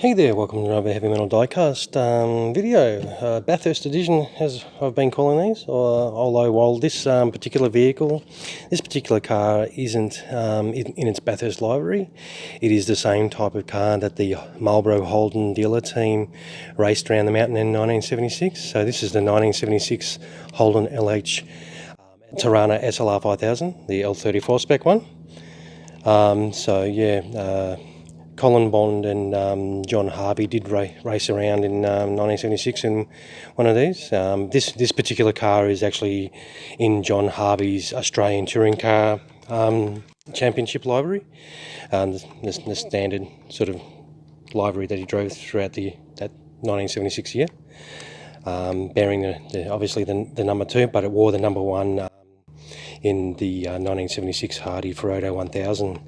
Hey there, welcome to another Heavy Metal Diecast video. Bathurst Edition, as I've been calling these, although while this particular car isn't in its Bathurst livery, it is the same type of car that the Marlboro Holden Dealer Team raced around the mountain in 1976. So this is the 1976 Holden LH Torana SLR5000, the L34 spec one. Colin Bond and John Harvey did race around in 1976 in one of these. This particular car is actually in John Harvey's Australian Touring Car Championship livery, the standard sort of livery that he drove throughout that 1976 year, bearing obviously the number 2, but it wore the number 1 in the 1976 Hardy Ferodo 1000,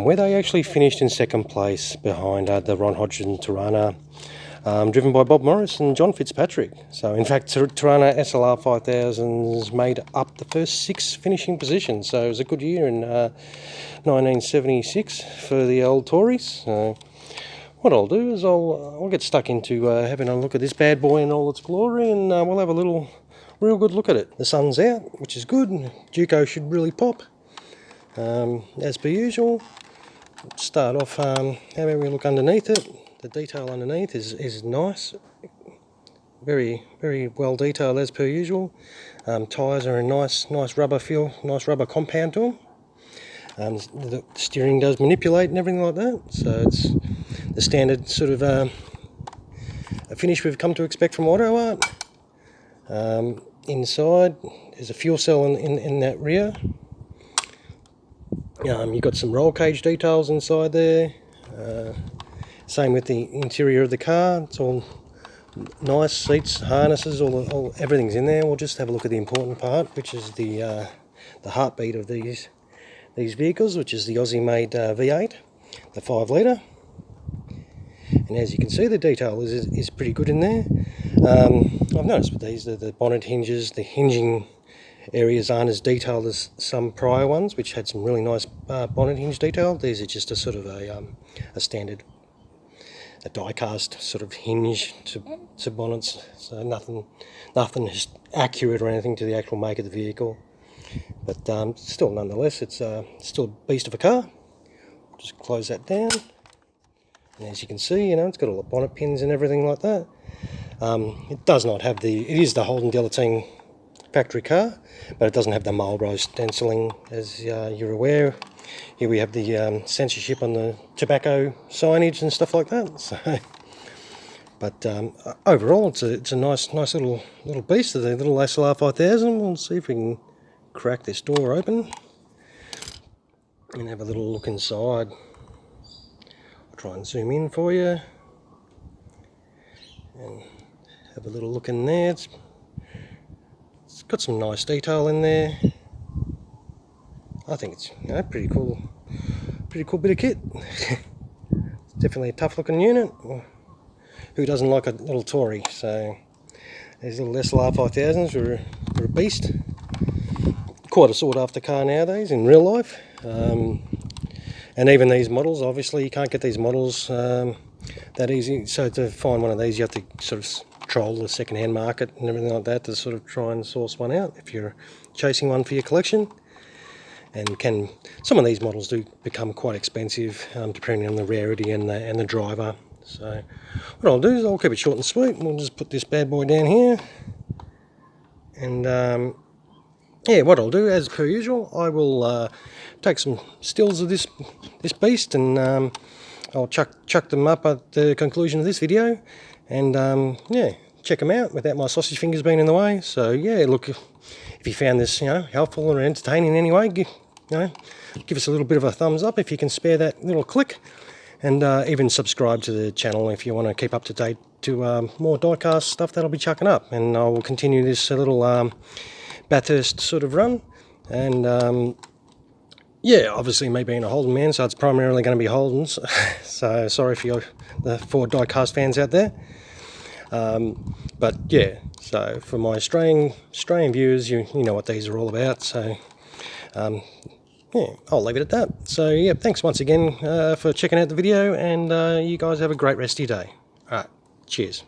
where they actually finished in second place behind the Ron Hodgson Torana, driven by Bob Morris and John Fitzpatrick. So in fact, Torana SLR 5000s made up the first 6 finishing positions, so it was a good year in 1976 for the old Tories. So what I'll do is I'll get stuck into having a look at this bad boy in all its glory, and we'll have a real good look at it. The sun's out, which is good. Duco should really pop, as per usual. Start off, however we look underneath it. The detail underneath is nice, very well detailed as per usual. Tyres are a nice rubber feel, nice rubber compound to them. The steering does manipulate and everything like that, so it's the standard sort of a finish we've come to expect from Auto Art. Inside there's a fuel cell in that rear. You've got some roll cage details inside there. Same with the interior of the car. It's all nice, seats, harnesses, everything's in there. We'll just have a look at the important part, which is the heartbeat of these vehicles, which is the Aussie-made V8, the 5 litre. And as you can see, the detail is pretty good in there. I've noticed with these, the bonnet hinges, the hinging areas aren't as detailed as some prior ones, which had some really nice bonnet hinge detail. These are just a sort of a standard, a die-cast sort of hinge to bonnets, so nothing is accurate or anything to the actual make of the vehicle. But still, nonetheless, it's still a beast of a car. Just close that down. And as you can see, it's got all the bonnet pins and everything like that. It does not have it is the Holden Dealer Team factory car, but it doesn't have the Marlboro stenciling, as you're aware. Here we have the censorship on the tobacco signage and stuff like that. So, but overall, it's a nice little beast of the little SLR 5000. We'll see if we can crack this door open and have a little look inside. Try and zoom in for you and have a little look in there. It's got some nice detail in there. I think it's pretty cool bit of kit. It's definitely a tough looking unit. Who doesn't like a little Tory? So these little SLR 5000s are a beast. Quite a sought after car nowadays in real life. And even these models, obviously you can't get these models that easy, so to find one of these you have to sort of troll the second-hand market and everything like that to sort of try and source one out if you're chasing one for your collection. And some of these models do become quite expensive, depending on the rarity and the driver. So what I'll do is I'll keep it short and sweet, and we'll just put this bad boy down here. And what I'll do, as per usual, I will take some stills of this beast, and I'll chuck them up at the conclusion of this video, and check them out without my sausage fingers being in the way. So look, if you found this helpful or entertaining in any way, give us a little bit of a thumbs up if you can spare that little click, and even subscribe to the channel if you want to keep up to date to more diecast stuff that I'll be chucking up. And I will continue this little Bathurst sort of run, and obviously me being a Holden man, so it's primarily going to be Holdens. So sorry for the 4 diecast fans out there. But so for my Australian viewers, you know what these are all about. So yeah, I'll leave it at that. So yeah, thanks once again for checking out the video, and you guys have a great rest of your day. Alright, cheers.